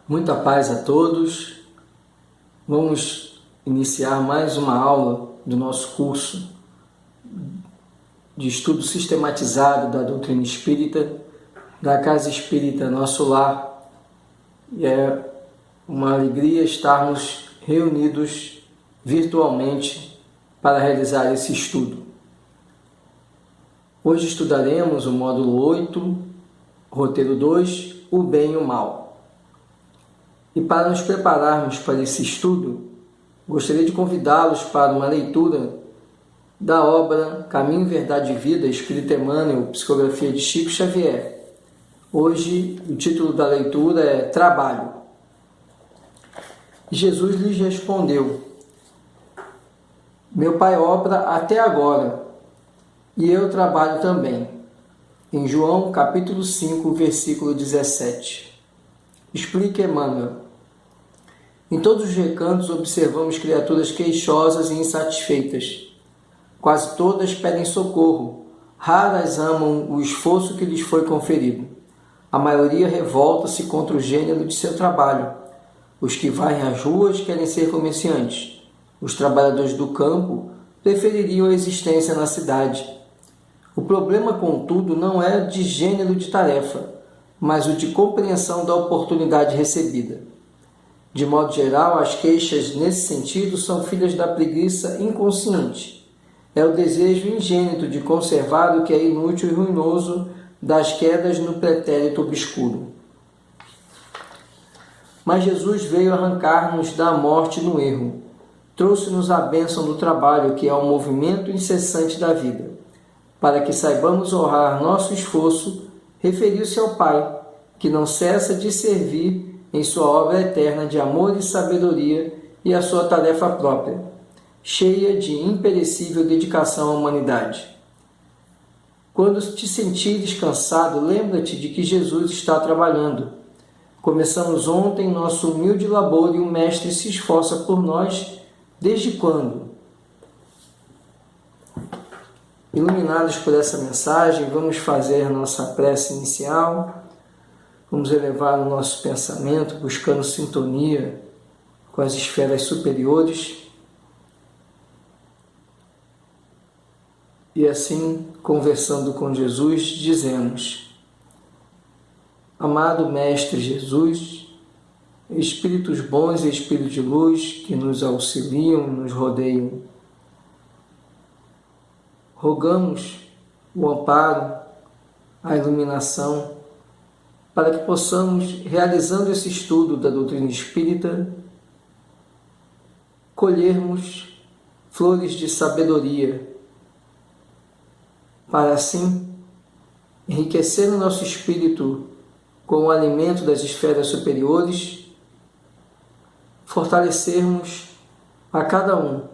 Muita paz a todos. Vamos iniciar mais uma aula do nosso curso de estudo sistematizado da doutrina espírita, da Casa Espírita Nosso Lar. E é uma alegria estarmos reunidos virtualmente para realizar esse estudo. Hoje estudaremos o módulo 8, roteiro 2, o bem e o mal. E para nos prepararmos para esse estudo, gostaria de convidá-los para uma leitura da obra Caminho, Verdade e Vida, Espírito Emmanuel, psicografia de Chico Xavier. Hoje, o título da leitura é Trabalho. Jesus lhes respondeu: Meu Pai obra até agora, e eu trabalho também. Em João, capítulo 5, versículo 17. Explica Emmanuel. Em todos os recantos observamos criaturas queixosas e insatisfeitas. Quase todas pedem socorro, raras amam o esforço que lhes foi conferido. A maioria revolta-se contra o gênero de seu trabalho. Os que varrem as ruas querem ser comerciantes. Os trabalhadores do campo prefeririam a existência na cidade. O problema, contudo, não é de gênero de tarefa, mas o de compreensão da oportunidade recebida. De modo geral, as queixas nesse sentido são filhas da preguiça inconsciente. É o desejo ingênuo de conservar o que é inútil e ruinoso das quedas no pretérito obscuro. Mas Jesus veio arrancar-nos da morte no erro. Trouxe-nos a bênção do trabalho, que é o movimento incessante da vida. Para que saibamos honrar nosso esforço, referiu-se ao Pai, que não cessa de servir em sua obra eterna de amor e sabedoria e a sua tarefa própria, cheia de imperecível dedicação à humanidade. Quando te sentires cansado, lembra-te de que Jesus está trabalhando. Começamos ontem nosso humilde labor e o Mestre se esforça por nós desde quando? Iluminados por essa mensagem, vamos fazer nossa prece inicial. Vamos elevar o nosso pensamento, buscando sintonia com as esferas superiores. E assim, conversando com Jesus, dizemos: Amado Mestre Jesus, Espíritos bons e Espíritos de luz que nos auxiliam e nos rodeiam, rogamos o amparo, a iluminação, para que possamos, realizando esse estudo da doutrina espírita, colhermos flores de sabedoria, para assim enriquecer o nosso espírito com o alimento das esferas superiores, fortalecermos a cada um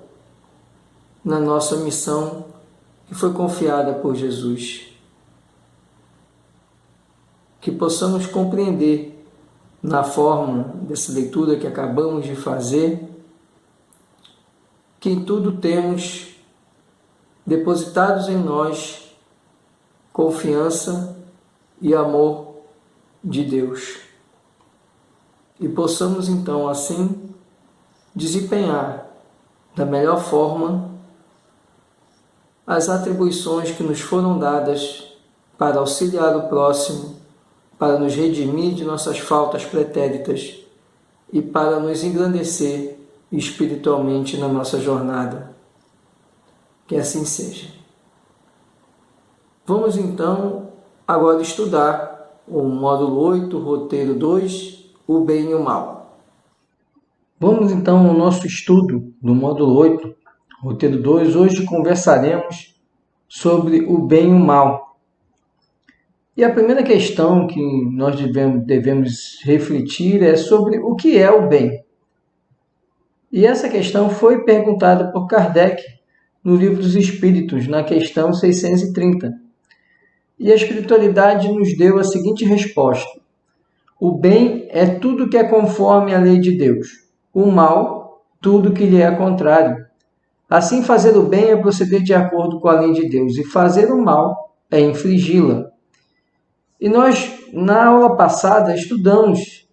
na nossa missão que foi confiada por Jesus. Que possamos compreender, na forma dessa leitura que acabamos de fazer, que em tudo temos depositados em nós confiança e amor de Deus. E possamos então, assim, desempenhar da melhor forma as atribuições que nos foram dadas para auxiliar o próximo, para nos redimir de nossas faltas pretéritas e para nos engrandecer espiritualmente na nossa jornada. Que assim seja. Vamos então agora estudar o módulo 8, roteiro 2, o bem e o mal. Vamos então ao nosso estudo do módulo 8, roteiro 2. Hoje conversaremos sobre o bem e o mal. E a primeira questão que nós devemos refletir é sobre o que é o bem. E essa questão foi perguntada por Kardec no Livro dos Espíritos, na questão 630. E a espiritualidade nos deu a seguinte resposta: o bem é tudo que é conforme a lei de Deus, o mal, tudo que lhe é contrário. Assim, fazer o bem é proceder de acordo com a lei de Deus, e fazer o mal é infligi-la. E nós, na aula passada, estudamos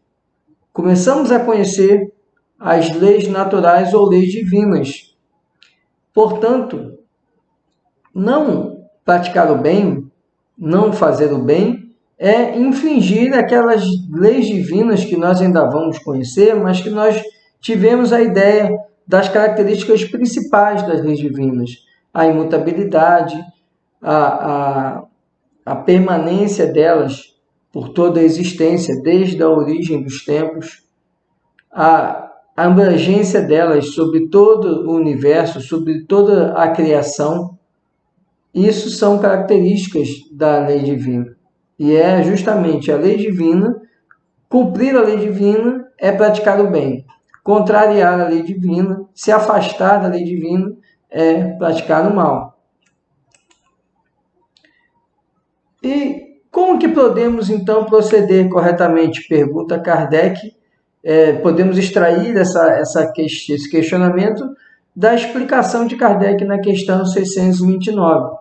começamos a conhecer as leis naturais ou leis divinas. Portanto, não praticar o bem, não fazer o bem, é infringir aquelas leis divinas que nós ainda vamos conhecer, mas que nós tivemos a ideia das características principais das leis divinas. A imutabilidade, a permanência delas por toda a existência, desde a origem dos tempos, a abrangência delas sobre todo o universo, sobre toda a criação. Isso são características da lei divina. E é justamente a lei divina, cumprir a lei divina é praticar o bem. Contrariar a lei divina, se afastar da lei divina, é praticar o mal. E como que podemos, então, proceder corretamente? Pergunta Kardec. Podemos extrair esse questionamento da explicação de Kardec na questão 629.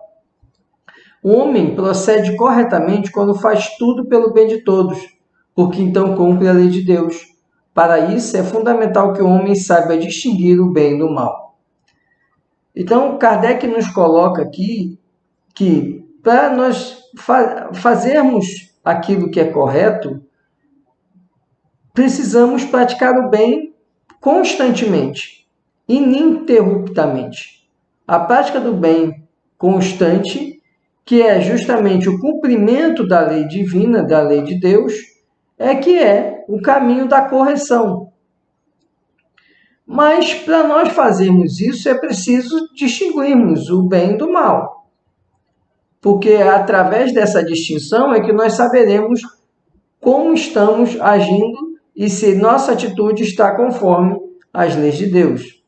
O homem procede corretamente quando faz tudo pelo bem de todos, porque então cumpre a lei de Deus. Para isso, é fundamental que o homem saiba distinguir o bem do mal. Então, Kardec nos coloca aqui que para nós fazermos aquilo que é correto, precisamos praticar o bem constantemente, ininterruptamente. A prática do bem constante, que é justamente o cumprimento da lei divina, da lei de Deus, que é o caminho da correção. Mas para nós fazermos isso é preciso distinguirmos o bem do mal. Porque através dessa distinção é que nós saberemos como estamos agindo e se nossa atitude está conforme as leis de Deus.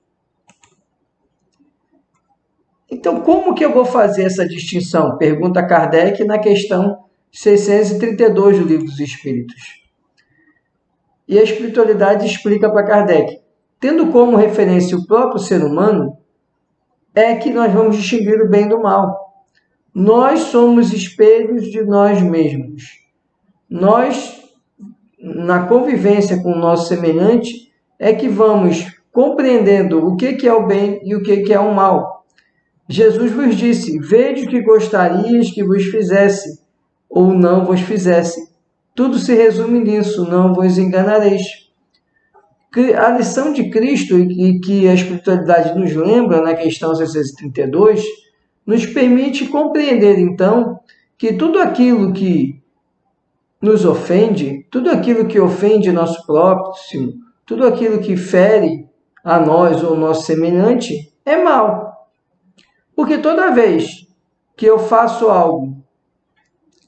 Então, como que eu vou fazer essa distinção? Pergunta Kardec na questão 632 do Livro dos Espíritos. E a espiritualidade explica para Kardec. Tendo como referência o próprio ser humano, é que nós vamos distinguir o bem do mal. Nós somos espelhos de nós mesmos. Nós, na convivência com o nosso semelhante, é que vamos compreendendo o que é o bem e o que é o mal. Jesus vos disse, vede o que gostarias que vos fizesse, ou não vos fizesse. Tudo se resume nisso, não vos enganareis. A lição de Cristo, e que a espiritualidade nos lembra na questão 632, nos permite compreender, então, que tudo aquilo que nos ofende, tudo aquilo que ofende nosso próximo, tudo aquilo que fere a nós ou nosso semelhante, é mal. Porque toda vez que eu faço algo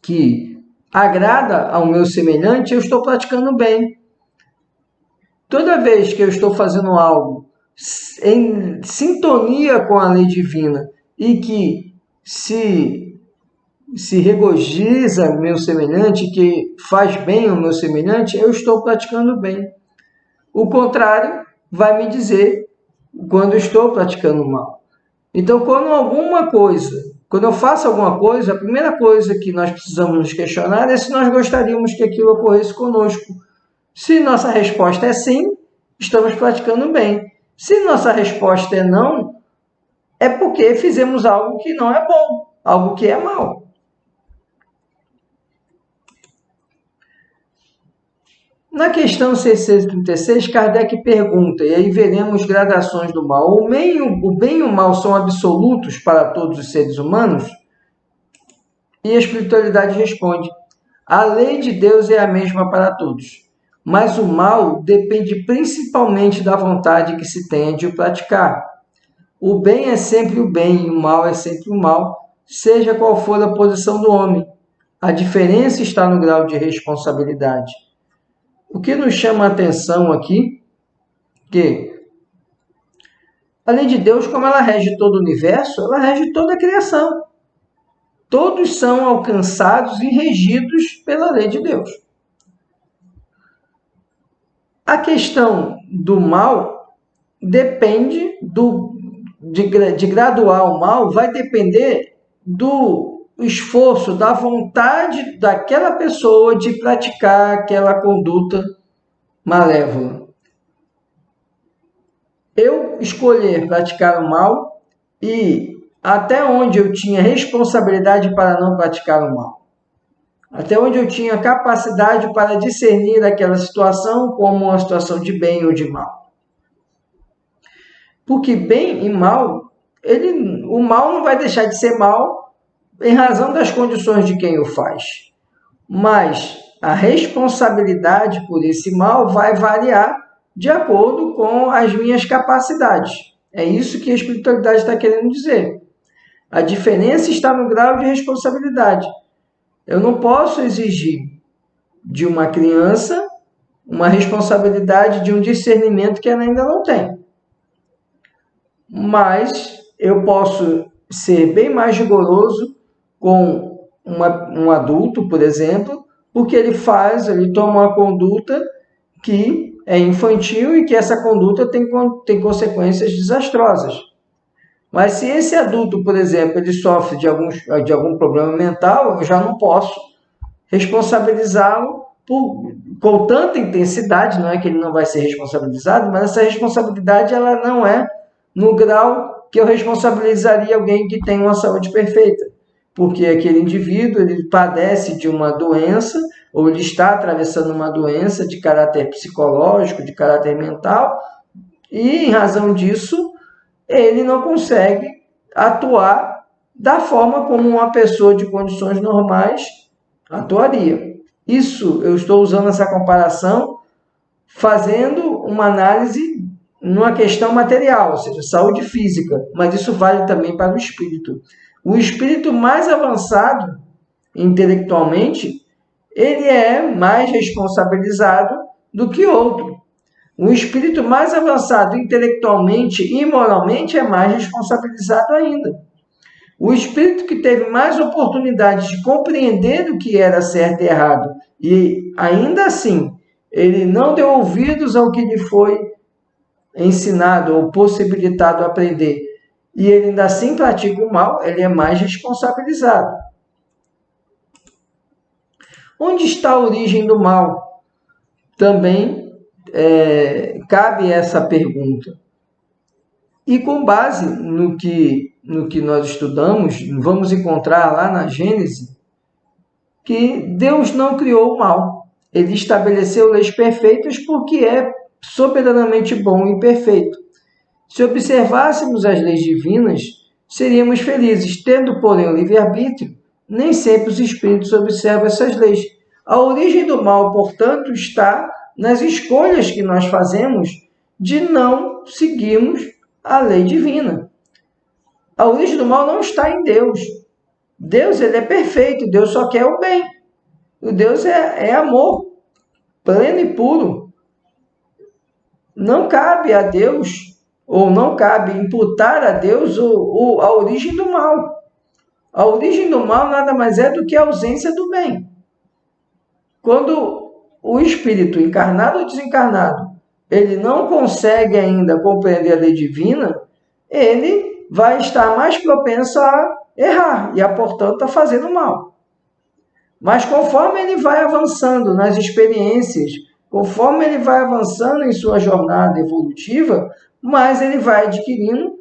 que agrada ao meu semelhante, eu estou praticando bem. Toda vez que eu estou fazendo algo em sintonia com a lei divina e que se regozija meu semelhante, que faz bem ao meu semelhante, eu estou praticando bem. O contrário vai me dizer quando eu estou praticando mal. Então, quando eu faço alguma coisa, a primeira coisa que nós precisamos nos questionar é se nós gostaríamos que aquilo ocorresse conosco. Se nossa resposta é sim, estamos praticando bem. Se nossa resposta é não, é porque fizemos algo que não é bom, algo que é mal. Na questão 636, Kardec pergunta, e aí veremos gradações do mal. O bem e o mal são absolutos para todos os seres humanos? E a espiritualidade responde, a lei de Deus é a mesma para todos, mas o mal depende principalmente da vontade que se tenha de o praticar. O bem é sempre o bem e o mal é sempre o mal, seja qual for a posição do homem. A diferença está no grau de responsabilidade. O que nos chama a atenção aqui, que a lei de Deus, como ela rege todo o universo, ela rege toda a criação. Todos são alcançados e regidos pela lei de Deus. A questão do mal depende de graduar o mal, vai depender do esforço, da vontade daquela pessoa de praticar aquela conduta malévola. Eu escolher praticar o mal e até onde eu tinha responsabilidade para não praticar o mal. Até onde eu tinha capacidade para discernir aquela situação como uma situação de bem ou de mal. Porque bem e mal, o mal não vai deixar de ser mal em razão das condições de quem o faz. Mas a responsabilidade por esse mal vai variar de acordo com as minhas capacidades. É isso que a espiritualidade está querendo dizer. A diferença está no grau de responsabilidade. Eu não posso exigir de uma criança uma responsabilidade de um discernimento que ela ainda não tem. Mas eu posso ser bem mais rigoroso com um adulto, por exemplo, porque ele toma uma conduta que é infantil e que essa conduta tem consequências desastrosas. Mas se esse adulto, por exemplo, ele sofre de algum problema mental, eu já não posso responsabilizá-lo com tanta intensidade. Não é que ele não vai ser responsabilizado, mas essa responsabilidade ela não é no grau que eu responsabilizaria alguém que tem uma saúde perfeita. Porque aquele indivíduo ele padece de uma doença ou ele está atravessando uma doença de caráter psicológico, de caráter mental, e em razão disso ele não consegue atuar da forma como uma pessoa de condições normais atuaria. Isso, eu estou usando essa comparação fazendo uma análise numa questão material, ou seja, saúde física, mas isso vale também para o espírito. O espírito mais avançado intelectualmente, ele é mais responsabilizado do que outro. O espírito mais avançado intelectualmente e moralmente é mais responsabilizado ainda. O espírito que teve mais oportunidades de compreender o que era certo e errado e ainda assim ele não deu ouvidos ao que lhe foi ensinado ou possibilitado aprender e ele ainda assim pratica o mal, ele é mais responsabilizado. Onde está a origem do mal? Também cabe essa pergunta. E com base no que nós estudamos, vamos encontrar lá na Gênesis que Deus não criou o mal. Ele estabeleceu leis perfeitas porque é soberanamente bom e perfeito. Se observássemos as leis divinas, seríamos felizes. Tendo, porém, o livre-arbítrio, nem sempre os espíritos observam essas leis. A origem do mal, portanto, está nas escolhas que nós fazemos de não seguirmos a lei divina. A origem do mal não está em Deus. Deus ele é perfeito, Deus só quer o bem. O Deus é amor, pleno e puro. Não cabe a Deus, ou não cabe imputar a Deus a origem do mal. A origem do mal nada mais é do que a ausência do bem. Quando o espírito, encarnado ou desencarnado, ele não consegue ainda compreender a lei divina, ele vai estar mais propenso a errar e, portanto, a fazer o mal. Mas conforme ele vai avançando nas experiências, conforme ele vai avançando em sua jornada evolutiva, mais ele vai adquirindo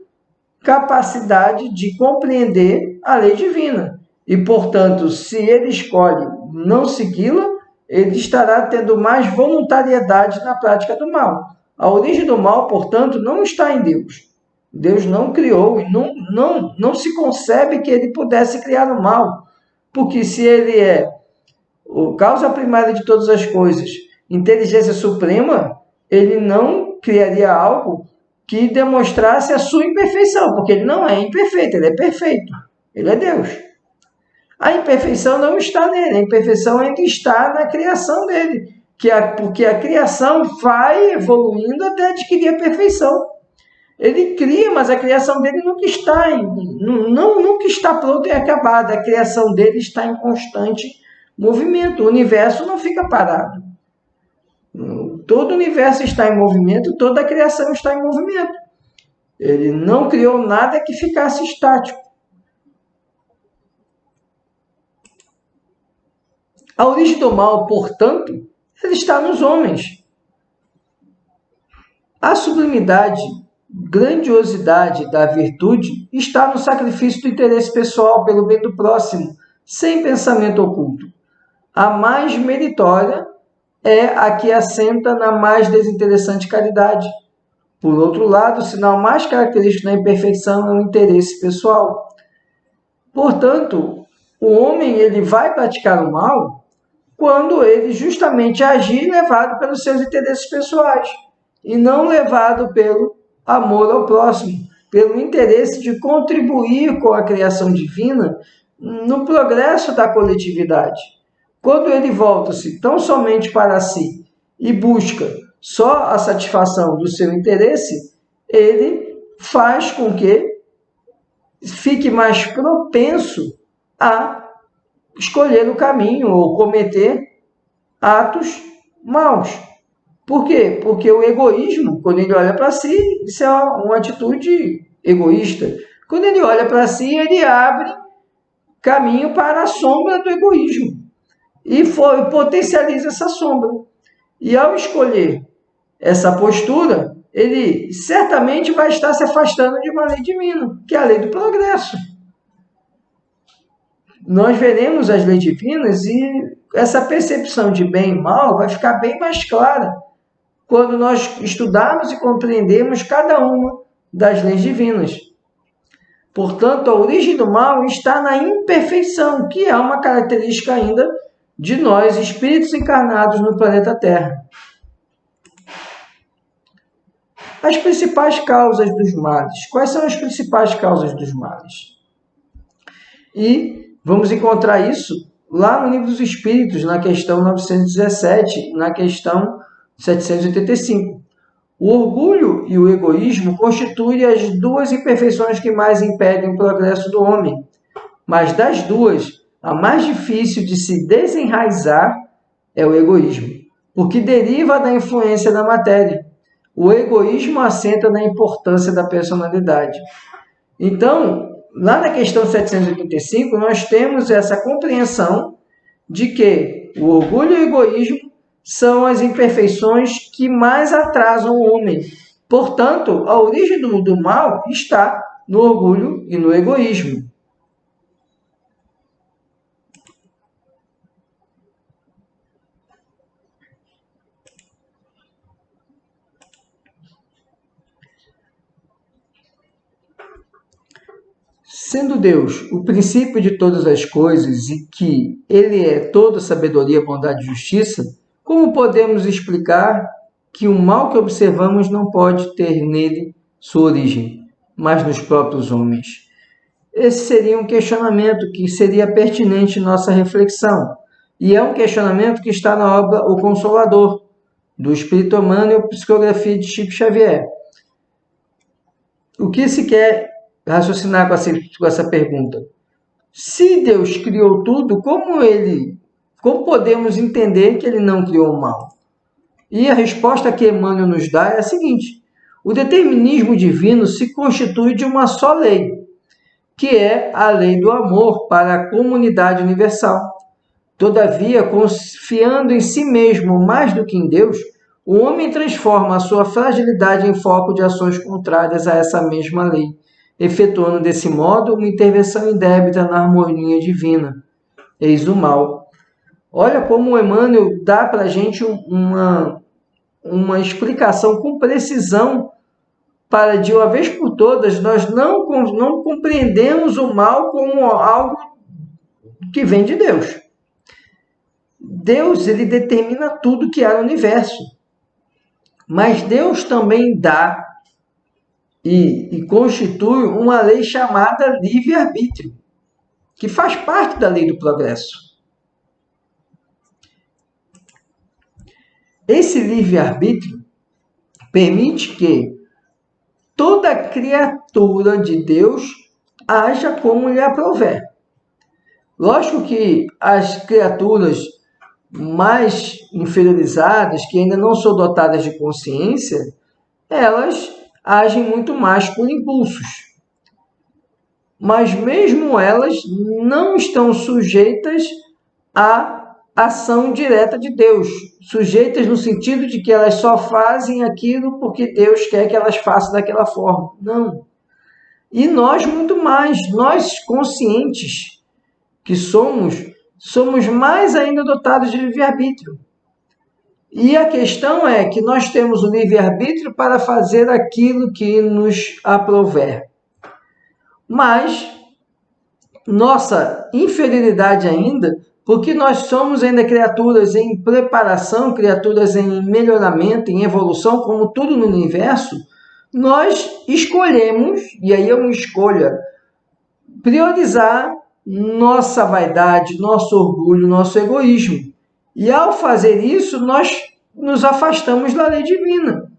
capacidade de compreender a lei divina. E, portanto, se ele escolhe não segui-la, ele estará tendo mais voluntariedade na prática do mal. A origem do mal, portanto, não está em Deus. Deus não criou e não se concebe que ele pudesse criar o mal. Porque se ele é a causa primária de todas as coisas, inteligência suprema, ele não criaria algo que demonstrasse a sua imperfeição, porque ele não é imperfeito, ele é perfeito. Ele é Deus. A imperfeição não está nele, a imperfeição ainda está na criação dele, porque a criação vai evoluindo até adquirir a perfeição. Ele cria, mas a criação dele nunca está pronta e acabada. A criação dele está em constante movimento. O universo não fica parado. Todo o universo está em movimento, toda a criação está em movimento. Ele não criou nada que ficasse estático. A origem do mal, portanto, ele está nos homens. A sublimidade, grandiosidade da virtude está no sacrifício do interesse pessoal pelo bem do próximo, sem pensamento oculto. A mais meritória é a que assenta na mais desinteressante caridade. Por outro lado, o sinal mais característico da imperfeição é o interesse pessoal. Portanto, o homem ele vai praticar o mal quando ele justamente agir levado pelos seus interesses pessoais e não levado pelo amor ao próximo, pelo interesse de contribuir com a criação divina no progresso da coletividade. Quando ele volta-se tão somente para si e busca só a satisfação do seu interesse, ele faz com que fique mais propenso a escolher o caminho ou cometer atos maus. Por quê? Porque o egoísmo, quando ele olha para si, isso é uma atitude egoísta. Quando ele olha para si, ele abre caminho para a sombra do egoísmo e potencializa essa sombra. E ao escolher essa postura, ele certamente vai estar se afastando de uma lei divina, que é a lei do progresso. Nós veremos as leis divinas e essa percepção de bem e mal vai ficar bem mais clara quando nós estudarmos e compreendermos cada uma das leis divinas. Portanto, a origem do mal está na imperfeição, que é uma característica ainda de nós, espíritos encarnados no planeta Terra. As principais causas dos males. Quais são as principais causas dos males? E vamos encontrar isso lá no Livro dos Espíritos, na questão 917, na questão 785. O orgulho e o egoísmo constituem as duas imperfeições que mais impedem o progresso do homem. Mas das duas, a mais difícil de se desenraizar é o egoísmo, porque deriva da influência da matéria. O egoísmo assenta na importância da personalidade. Então, lá na questão 785, nós temos essa compreensão de que o orgulho e o egoísmo são as imperfeições que mais atrasam o homem. Portanto, a origem do mal está no orgulho e no egoísmo. Sendo Deus o princípio de todas as coisas e que Ele é toda sabedoria, bondade e justiça, como podemos explicar que o mal que observamos não pode ter nele sua origem, mas nos próprios homens? Esse seria um questionamento que seria pertinente em nossa reflexão. E é um questionamento que está na obra O Consolador, do Espírito Emmanuel, Psicografia de Chico Xavier. O que se quer raciocinar com essa pergunta? Se Deus criou tudo, como podemos entender que ele não criou o mal? E a resposta que Emmanuel nos dá é a seguinte: o determinismo divino se constitui de uma só lei, que é a lei do amor para a comunidade universal. Todavia, confiando em si mesmo mais do que em Deus, o homem transforma a sua fragilidade em foco de ações contrárias a essa mesma lei, efetuando desse modo uma intervenção indébita na harmonia divina. Eis o mal. Olha como o Emmanuel dá para a gente uma explicação com precisão para, de uma vez por todas, nós não compreendemos o mal como algo que vem de Deus. Deus, ele determina tudo que há no universo. Mas Deus também dá e constitui uma lei chamada livre-arbítrio, que faz parte da lei do progresso. Esse livre-arbítrio permite que toda criatura de Deus haja como lhe aprouver. Lógico que as criaturas mais inferiorizadas, que ainda não são dotadas de consciência, elas agem muito mais por impulsos. Mas mesmo elas não estão sujeitas a ação direta de Deus, sujeitas no sentido de que elas só fazem aquilo porque Deus quer que elas façam daquela forma. Não. E nós muito mais, nós conscientes que somos mais ainda dotados de livre-arbítrio. E a questão é que nós temos o livre-arbítrio para fazer aquilo que nos aprouver. Mas nossa inferioridade ainda, porque nós somos ainda criaturas em preparação, criaturas em melhoramento, em evolução, como tudo no universo, nós escolhemos, e aí é uma escolha, priorizar nossa vaidade, nosso orgulho, nosso egoísmo. E ao fazer isso, nós nos afastamos da lei divina.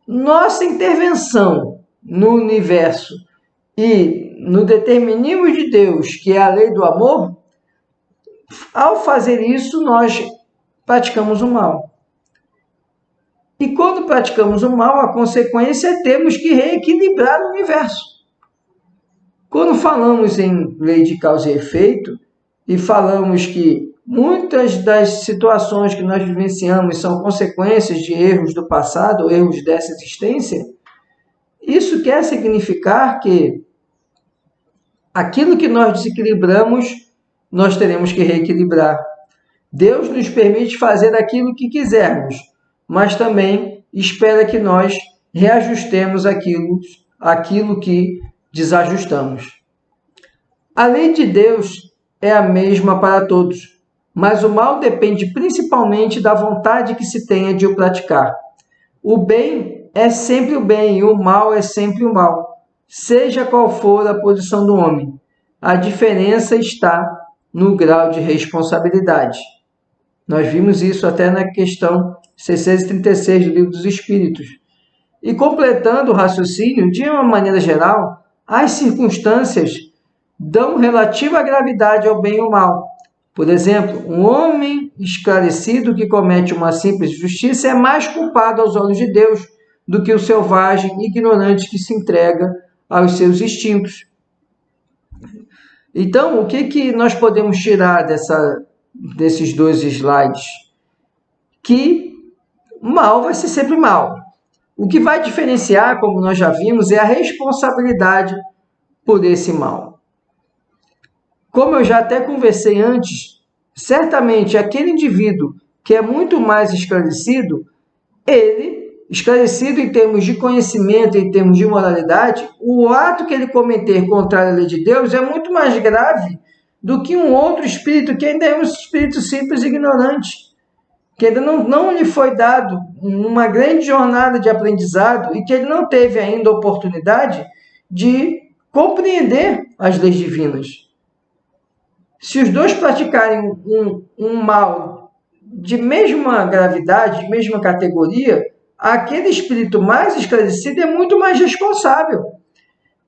Nossa intervenção no universo e no determinismo de Deus, que é a lei do amor, ao fazer isso, nós praticamos o mal. E quando praticamos o mal, a consequência é termos que reequilibrar o universo. Quando falamos em lei de causa e efeito, e falamos que muitas das situações que nós vivenciamos são consequências de erros do passado, ou erros dessa existência, isso quer significar que aquilo que nós desequilibramos, nós teremos que reequilibrar. Deus nos permite fazer aquilo que quisermos, mas também espera que nós reajustemos aquilo que desajustamos. A lei de Deus é a mesma para todos, mas o mal depende principalmente da vontade que se tenha de o praticar. O bem é sempre o bem e o mal é sempre o mal, seja qual for a posição do homem. A diferença está no grau de responsabilidade. Nós vimos isso até na questão 636 do Livro dos Espíritos. E completando o raciocínio, de uma maneira geral, as circunstâncias dão relativa gravidade ao bem e ao mal. Por exemplo, um homem esclarecido que comete uma simples justiça é mais culpado aos olhos de Deus do que o selvagem ignorante que se entrega aos seus instintos. Então, o que nós podemos tirar desses dois slides? Que mal vai ser sempre mal. O que vai diferenciar, como nós já vimos, é a responsabilidade por esse mal. Como eu já até conversei antes, certamente aquele indivíduo que é muito mais esclarecido, esclarecido em termos de conhecimento, em termos de moralidade, o ato que ele cometer contrário à lei de Deus é muito mais grave do que um outro espírito que ainda é um espírito simples e ignorante, que ainda não lhe foi dado uma grande jornada de aprendizado e que ele não teve ainda a oportunidade de compreender as leis divinas. Se os dois praticarem um mal de mesma gravidade, de mesma categoria, aquele espírito mais esclarecido é muito mais responsável.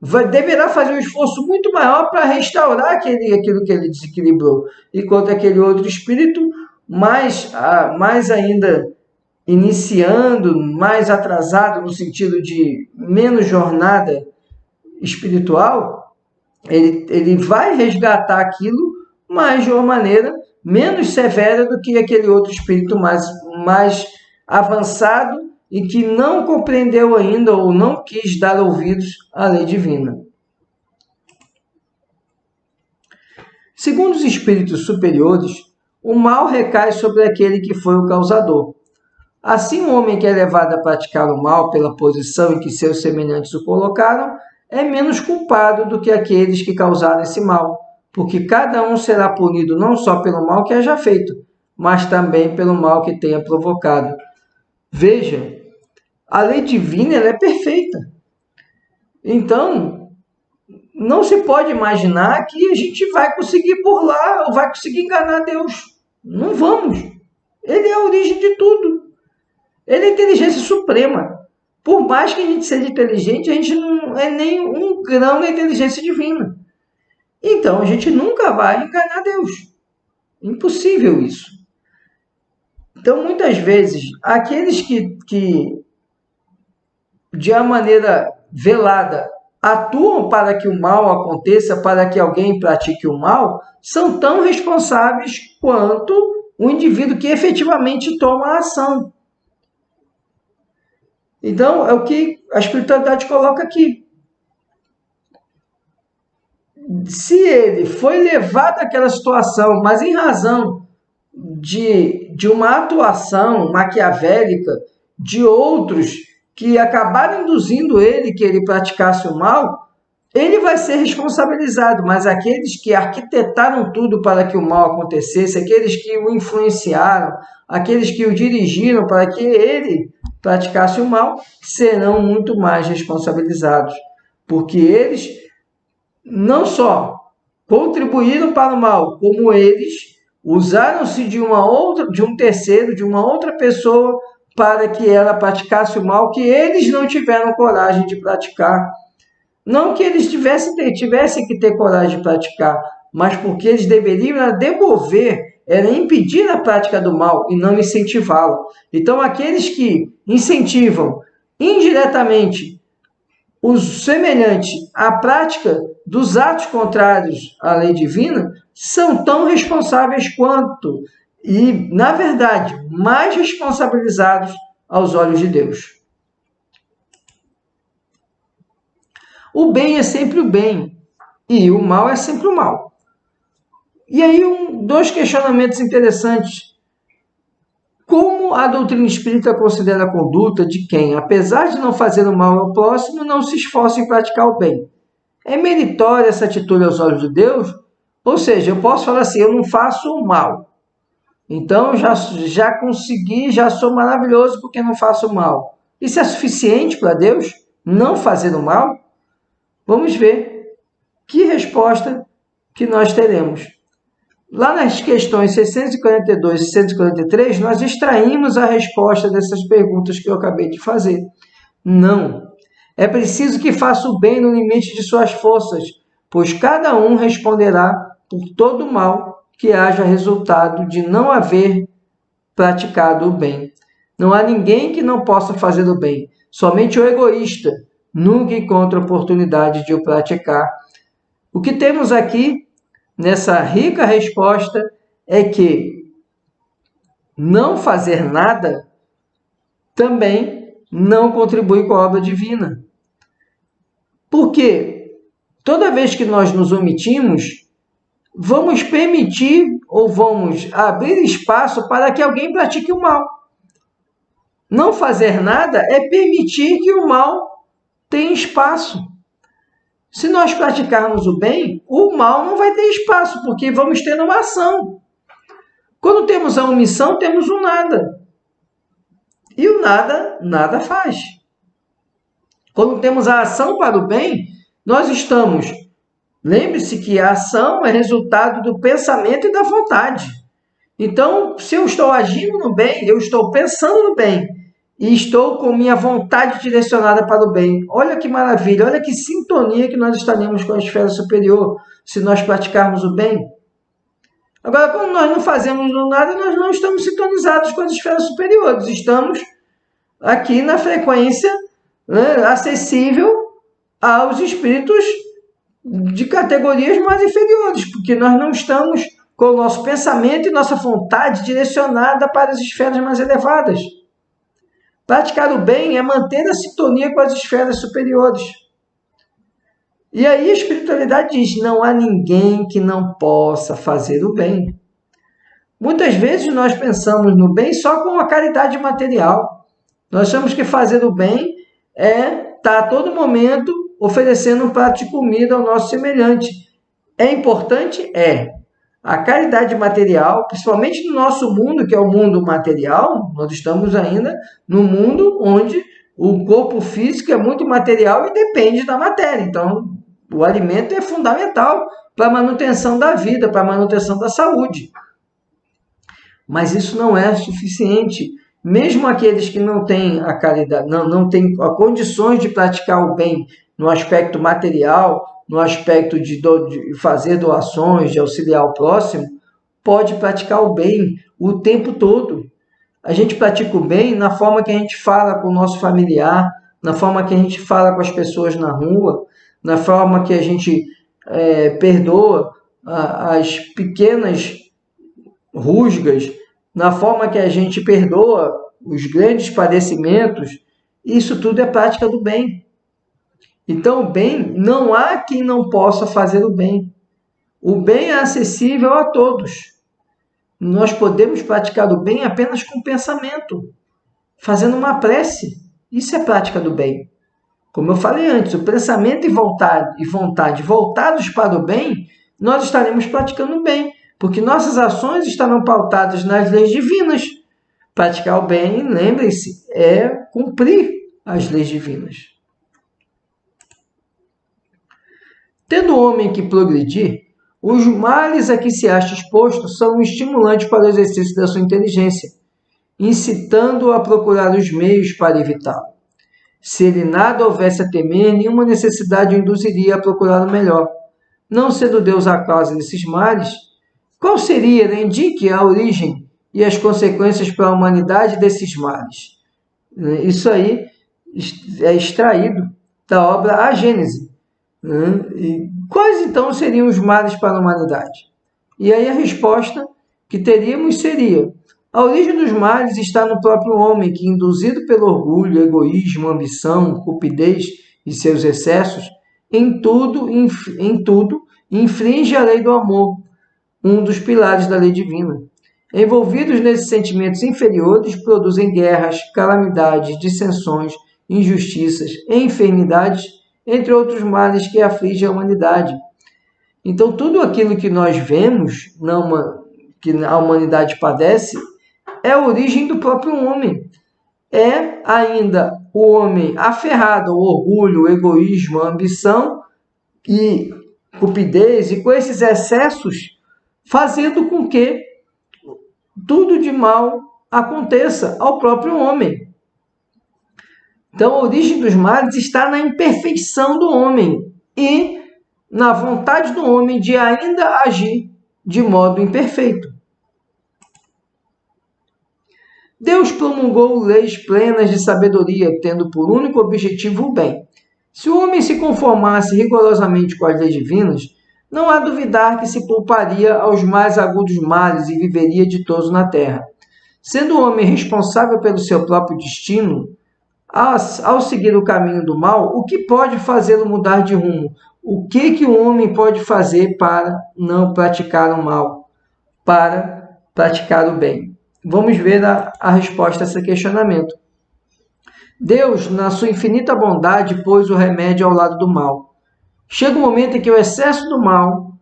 Deverá fazer um esforço muito maior para restaurar aquilo que ele desequilibrou. Enquanto aquele outro espírito, mais ainda iniciando, mais atrasado no sentido de menos jornada espiritual, ele vai resgatar aquilo, mas de uma maneira menos severa do que aquele outro espírito mais avançado e que não compreendeu ainda ou não quis dar ouvidos à lei divina. Segundo os espíritos superiores, o mal recai sobre aquele que foi o causador. Assim, o homem que é levado a praticar o mal pela posição em que seus semelhantes o colocaram é menos culpado do que aqueles que causaram esse mal, porque cada um será punido não só pelo mal que haja feito, mas também pelo mal que tenha provocado. Veja, a lei divina ela é perfeita. Então, não se pode imaginar que a gente vai conseguir burlar ou vai conseguir enganar Deus. Não vamos. Ele é a origem de tudo. Ele é a inteligência suprema. Por mais que a gente seja inteligente, a gente não é nem um grão da inteligência divina. Então, a gente nunca vai enganar Deus. Impossível isso. Então, muitas vezes, aqueles que de uma maneira velada atuam para que o mal aconteça, para que alguém pratique o mal, são tão responsáveis quanto o indivíduo que efetivamente toma a ação. Então, é o que a espiritualidade coloca aqui. Se ele foi levado àquela situação, mas em razão de uma atuação maquiavélica de outros que acabaram induzindo ele que ele praticasse o mal, ele vai ser responsabilizado, mas aqueles que arquitetaram tudo para que o mal acontecesse, aqueles que o influenciaram, aqueles que o dirigiram para que ele praticasse o mal, serão muito mais responsabilizados, porque eles não só contribuíram para o mal, como eles usaram-se de um terceiro, de uma outra pessoa, para que ela praticasse o mal que eles não tiveram coragem de praticar. Não que eles tivessem que ter coragem de praticar, mas porque eles deveriam demover, era impedir a prática do mal e não incentivá-la. Então, aqueles que incentivam indiretamente os semelhantes à prática dos atos contrários à lei divina são tão responsáveis quanto, e, na verdade, mais responsabilizados aos olhos de Deus. O bem é sempre o bem e o mal é sempre o mal. E aí, dois questionamentos interessantes. Como a doutrina espírita considera a conduta de quem, apesar de não fazer o mal ao próximo, não se esforça em praticar o bem? É meritória essa atitude aos olhos de Deus? Ou seja, eu posso falar assim, eu não faço o mal. Então, já consegui, já sou maravilhoso porque não faço o mal. Isso é suficiente para Deus? Não fazer o mal? Vamos ver que resposta que nós teremos. Lá nas questões 642 e 643, nós extraímos a resposta dessas perguntas que eu acabei de fazer. Não. É preciso que faça o bem no limite de suas forças, pois cada um responderá por todo o mal que haja resultado de não haver praticado o bem. Não há ninguém que não possa fazer o bem. Somente o egoísta nunca encontra oportunidade de o praticar. O que temos aqui, nessa rica resposta, é que não fazer nada também não contribui com a obra divina. Porque toda vez que nós nos omitimos, vamos permitir ou vamos abrir espaço para que alguém pratique o mal. Não fazer nada é permitir que o mal tenha espaço. Se nós praticarmos o bem, o mal não vai ter espaço, porque vamos ter uma ação. Quando temos a omissão, temos o nada. E o nada, nada faz. Quando temos a ação para o bem, nós estamos... Lembre-se que a ação é resultado do pensamento e da vontade. Então, se eu estou agindo no bem, eu estou pensando no bem e estou com minha vontade direcionada para o bem. Olha que maravilha, olha que sintonia que nós estaremos com a esfera superior se nós praticarmos o bem. Agora, quando nós não fazemos nada, nós não estamos sintonizados com as esferas superiores. Estamos aqui na frequência, acessível aos espíritos de categorias mais inferiores, porque nós não estamos com o nosso pensamento e nossa vontade direcionada para as esferas mais elevadas. Praticar o bem é manter a sintonia com as esferas superiores. E aí a espiritualidade diz, não há ninguém que não possa fazer o bem. Muitas vezes nós pensamos no bem só com a caridade material. Nós achamos que fazer o bem é estar a todo momento oferecendo um prato de comida ao nosso semelhante. É importante? É. A caridade material, principalmente no nosso mundo, que é o mundo material, nós estamos ainda no mundo onde o corpo físico é muito material e depende da matéria. Então, o alimento é fundamental para a manutenção da vida, para a manutenção da saúde. Mas isso não é suficiente. Mesmo aqueles que não têm a caridade, não têm condições de praticar o bem no aspecto material, no aspecto de fazer doações, de auxiliar o próximo, pode praticar o bem o tempo todo. A gente pratica o bem na forma que a gente fala com o nosso familiar, na forma que a gente fala com as pessoas na rua, na forma que a gente perdoa as pequenas rusgas, na forma que a gente perdoa os grandes padecimentos, isso tudo é prática do bem. Então, o bem, não há quem não possa fazer o bem. O bem é acessível a todos. Nós podemos praticar o bem apenas com pensamento, fazendo uma prece. Isso é prática do bem. Como eu falei antes, o pensamento e vontade voltados para o bem, nós estaremos praticando o bem, porque nossas ações estarão pautadas nas leis divinas. Praticar o bem, lembrem-se, é cumprir as leis divinas. Tendo o homem que progredir, os males a que se acha exposto são um estimulante para o exercício da sua inteligência, incitando-o a procurar os meios para evitá-lo. Se ele nada houvesse a temer, nenhuma necessidade o induziria a procurar o melhor. Não sendo Deus a causa desses males, qual seria, né, indique a origem e as consequências para a humanidade desses males? Isso aí é extraído da obra A Gênese. E quais então seriam os males para a humanidade? E aí a resposta que teríamos seria: a origem dos males está no próprio homem, que, induzido pelo orgulho, egoísmo, ambição, cupidez e seus excessos, em tudo infringe a lei do amor, um dos pilares da lei divina. Envolvidos nesses sentimentos inferiores, produzem guerras, calamidades, dissensões, injustiças, enfermidades, entre outros males que afligem a humanidade. Então, tudo aquilo que nós vemos, que a humanidade padece, é a origem do próprio homem. É ainda o homem aferrado ao orgulho, egoísmo, ambição e cupidez, e com esses excessos, fazendo com que tudo de mal aconteça ao próprio homem. Então, a origem dos males está na imperfeição do homem e na vontade do homem de ainda agir de modo imperfeito. Deus promulgou leis plenas de sabedoria, tendo por único objetivo o bem. Se o homem se conformasse rigorosamente com as leis divinas, não há duvidar que se pouparia aos mais agudos males e viveria ditoso na terra. Sendo o homem responsável pelo seu próprio destino, ao seguir o caminho do mal, o que pode fazê-lo mudar de rumo? O que o homem pode fazer para não praticar o mal, para praticar o bem? Vamos ver a resposta a esse questionamento. Deus, na sua infinita bondade, pôs o remédio ao lado do mal. Chega um momento em que o excesso do mal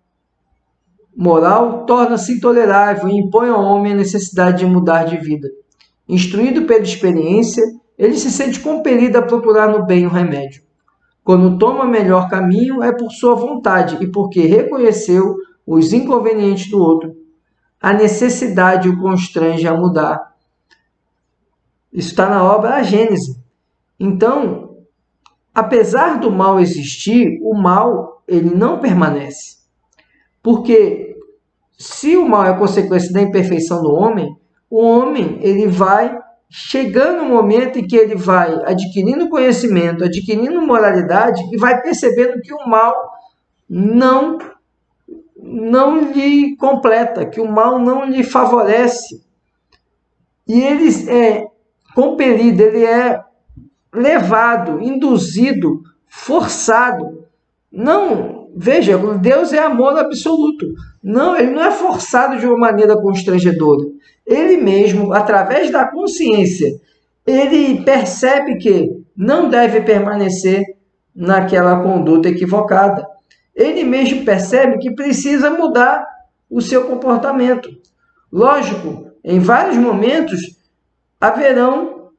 moral torna-se intolerável e impõe ao homem a necessidade de mudar de vida. Instruído pela experiência, ele se sente compelido a procurar no bem o remédio. Quando toma melhor caminho, é por sua vontade e porque reconheceu os inconvenientes do outro. A necessidade o constrange a mudar. Isso está na obra A Gênese. Então, apesar do mal existir, o mal ele não permanece. Porque se o mal é consequência da imperfeição do homem, o homem ele vai chegando um momento em que ele vai adquirindo conhecimento, adquirindo moralidade e vai percebendo que o mal não lhe completa, que o mal não lhe favorece. E ele é compelido, ele é levado, induzido, forçado. Não, veja, Deus é amor absoluto. Não, ele não é forçado de uma maneira constrangedora. Ele mesmo, através da consciência, ele percebe que não deve permanecer naquela conduta equivocada. Ele mesmo percebe que precisa mudar o seu comportamento. Lógico, em vários momentos haverão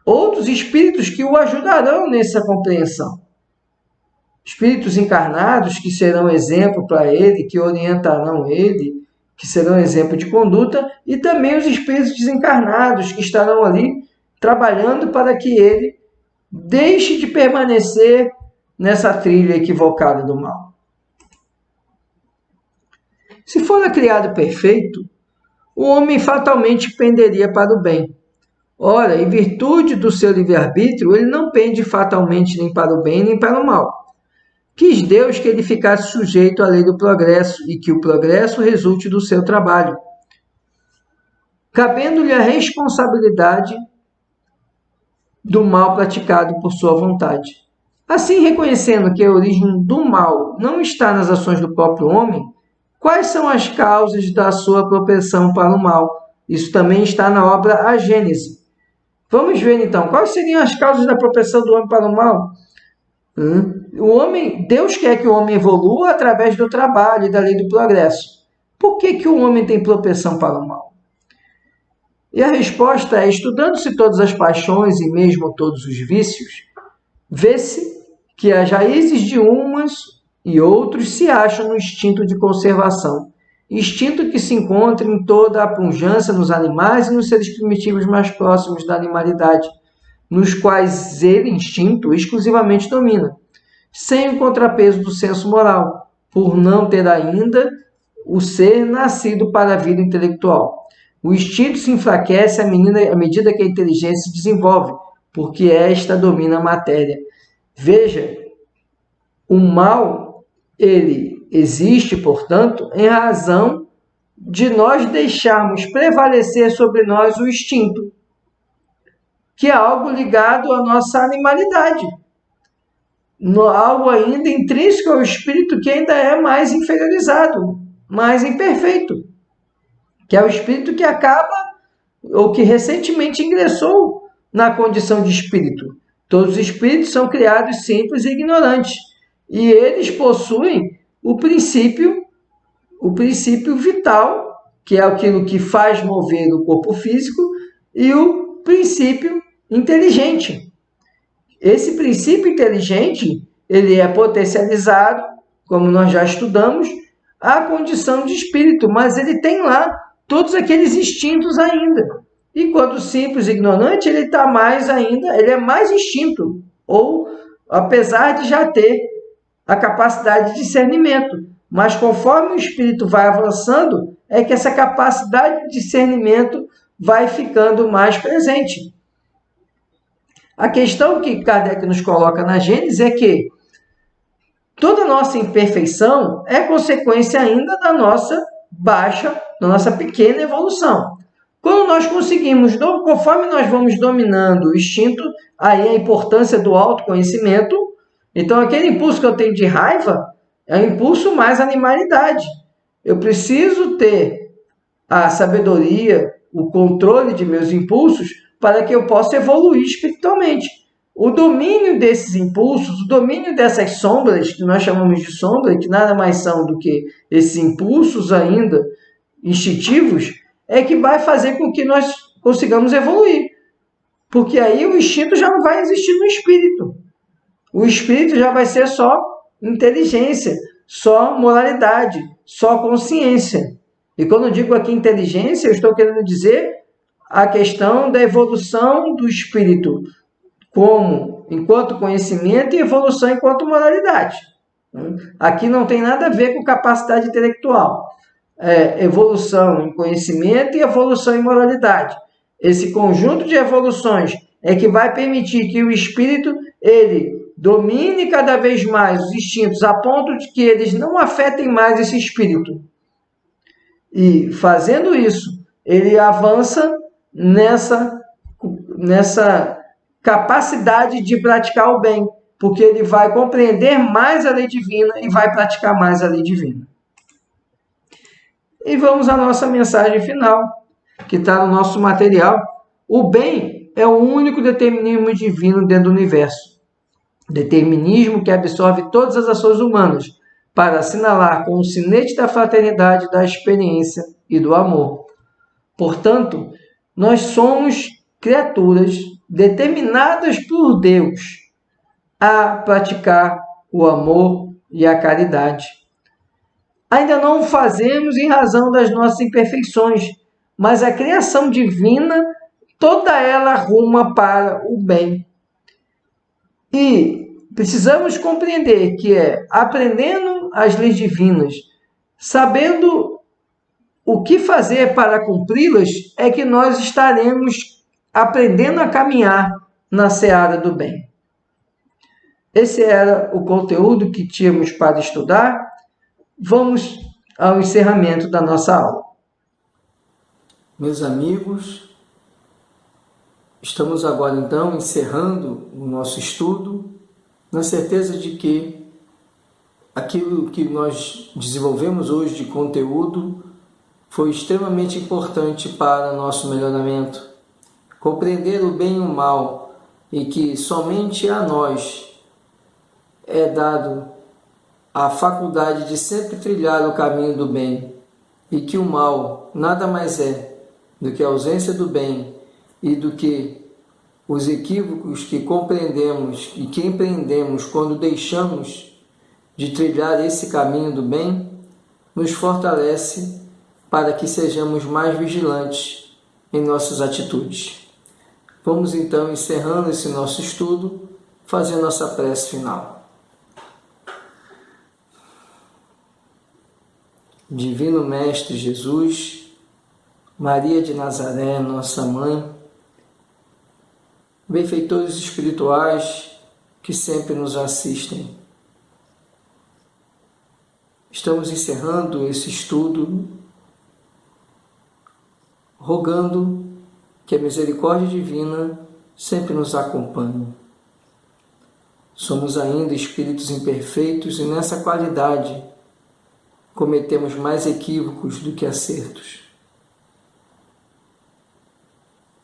outros espíritos que o ajudarão nessa compreensão. Espíritos encarnados que serão exemplo para ele, que orientarão ele, que serão exemplo de conduta, e também os espíritos desencarnados que estarão ali trabalhando para que ele deixe de permanecer nessa trilha equivocada do mal. Se fora criado perfeito, o homem fatalmente penderia para o bem. Ora, em virtude do seu livre-arbítrio, ele não pende fatalmente nem para o bem nem para o mal. Quis Deus que ele ficasse sujeito à lei do progresso e que o progresso resulte do seu trabalho. cabendo-lhe a responsabilidade do mal praticado por sua vontade. Assim, reconhecendo que a origem do mal não está nas ações do próprio homem, quais são as causas da sua propensão para o mal? Isso também está na obra A Gênese. Vamos ver então, quais seriam as causas da propensão do homem para o mal? Deus quer que o homem evolua através do trabalho e da lei do progresso. Por que o homem tem propensão para o mal? E a resposta é, estudando-se todas as paixões e mesmo todos os vícios, vê-se que as raízes de umas e outros se acham no instinto de conservação, instinto que se encontra em toda a pujança nos animais e nos seres primitivos mais próximos da animalidade, nos quais ele, instinto, exclusivamente domina, sem o contrapeso do senso moral, por não ter ainda o ser nascido para a vida intelectual. O instinto se enfraquece à medida que a inteligência se desenvolve, porque esta domina a matéria. Veja, o mal, ele existe, portanto, em razão de nós deixarmos prevalecer sobre nós o instinto, que é algo ligado à nossa animalidade, algo ainda intrínseco ao espírito que ainda é mais inferiorizado, mais imperfeito, que é o espírito que acaba, ou que recentemente ingressou na condição de espírito. Todos os espíritos são criados simples e ignorantes, e eles possuem o princípio vital, que é aquilo que faz mover o corpo físico, e o princípio inteligente. Esse princípio inteligente, ele é potencializado, como nós já estudamos, à condição de espírito, mas ele tem lá todos aqueles instintos ainda. Enquanto o simples ignorante, ele está mais ainda, ele é mais instinto, ou apesar de já ter a capacidade de discernimento. Mas conforme o espírito vai avançando, é que essa capacidade de discernimento vai ficando mais presente. A questão que Kardec nos coloca na Gênese é que toda nossa imperfeição é consequência ainda da nossa baixa, da nossa pequena evolução. Quando nós conseguimos, conforme nós vamos dominando o instinto, aí a importância do autoconhecimento. Então, aquele impulso que eu tenho de raiva é um impulso mais animalidade. Eu preciso ter a sabedoria, o controle de meus impulsos para que eu possa evoluir espiritualmente. O domínio desses impulsos, o domínio dessas sombras, que nós chamamos de sombra, que nada mais são do que esses impulsos ainda instintivos, é que vai fazer com que nós consigamos evoluir. Porque aí o instinto já não vai existir no espírito. O espírito já vai ser só inteligência, só moralidade, só consciência. E quando eu digo aqui inteligência, eu estou querendo dizer a questão da evolução do espírito, como enquanto conhecimento e evolução enquanto moralidade. Aqui não tem nada a ver com capacidade intelectual. É evolução em conhecimento e evolução em moralidade. Esse conjunto de evoluções é que vai permitir que o espírito ele domine cada vez mais os instintos a ponto de que eles não afetem mais esse espírito. E fazendo isso, ele avança nessa capacidade de praticar o bem, porque ele vai compreender mais a lei divina e vai praticar mais a lei divina. E vamos à nossa mensagem final, que está no nosso material. O bem é o único determinismo divino dentro do universo. Determinismo que absorve todas as ações humanas para assinalar com o sinete da fraternidade, da experiência e do amor. Portanto, nós somos criaturas determinadas por Deus a praticar o amor e a caridade. Ainda não o fazemos em razão das nossas imperfeições, mas a criação divina, toda ela ruma para o bem. E precisamos compreender que aprendendo as leis divinas, sabendo o que fazer para cumpri-las, é que nós estaremos aprendendo a caminhar na seara do bem. Esse era o conteúdo que tínhamos para estudar. Vamos ao encerramento da nossa aula. Meus amigos, estamos agora então encerrando o nosso estudo, na certeza de que aquilo que nós desenvolvemos hoje de conteúdo foi extremamente importante para nosso melhoramento. Compreender o bem e o mal, e que somente a nós é dado a faculdade de sempre trilhar o caminho do bem, e que o mal nada mais é do que a ausência do bem e do que os equívocos que compreendemos e que empreendemos quando deixamos de trilhar esse caminho do bem, nos fortalece para que sejamos mais vigilantes em nossas atitudes. Vamos então, encerrando esse nosso estudo, fazer nossa prece final. Divino Mestre Jesus, Maria de Nazaré, nossa Mãe, benfeitores espirituais que sempre nos assistem, estamos encerrando esse estudo, rogando que a misericórdia divina sempre nos acompanhe. Somos ainda espíritos imperfeitos e nessa qualidade cometemos mais equívocos do que acertos.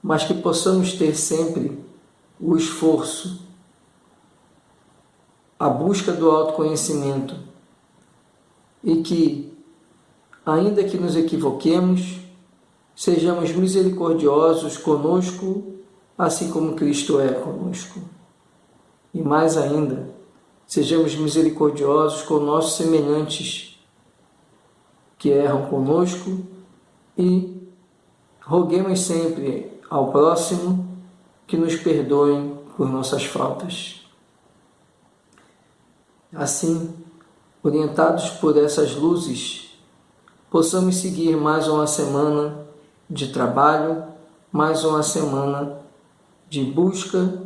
Mas que possamos ter sempre o esforço, a busca do autoconhecimento e que, ainda que nos equivoquemos, sejamos misericordiosos conosco, assim como Cristo é conosco. E mais ainda, sejamos misericordiosos com nossos semelhantes que erram conosco e roguemos sempre ao próximo que nos perdoem por nossas faltas. Assim, orientados por essas luzes, possamos seguir mais uma semana de trabalho, mais uma semana de busca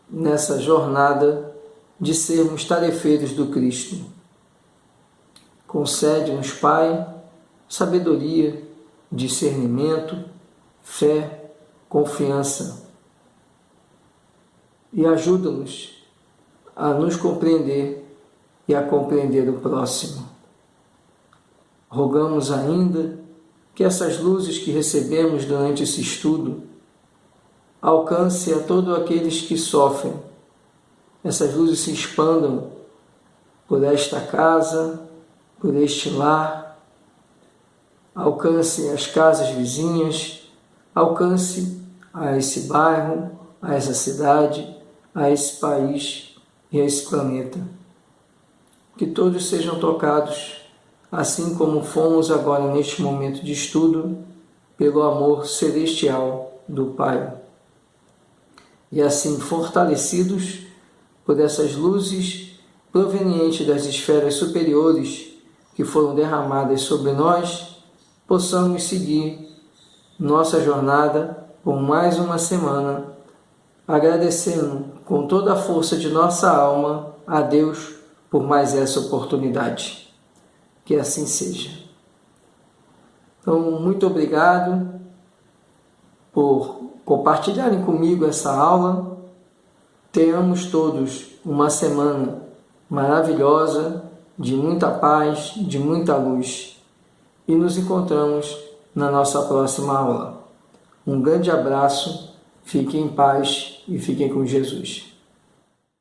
nessa jornada de sermos tarefeiros do Cristo. Concede-nos, Pai, sabedoria, discernimento, fé, confiança e ajuda-nos a nos compreender e a compreender o próximo. Rogamos ainda que essas luzes que recebemos durante esse estudo alcance a todos aqueles que sofrem. Essas luzes se expandam por esta casa, por este lar, alcance as casas vizinhas, alcance a esse bairro, a essa cidade, a esse país e a esse planeta. Que todos sejam tocados, assim como fomos agora neste momento de estudo, pelo amor celestial do Pai. E assim, fortalecidos por essas luzes provenientes das esferas superiores que foram derramadas sobre nós, possamos seguir nossa jornada por mais uma semana, agradecendo com toda a força de nossa alma a Deus por mais essa oportunidade. Que assim seja. Então, muito obrigado por compartilharem comigo essa aula. Tenhamos todos uma semana maravilhosa, de muita paz, de muita luz. E nos encontramos na nossa próxima aula. Um grande abraço, fiquem em paz e fiquem com Jesus.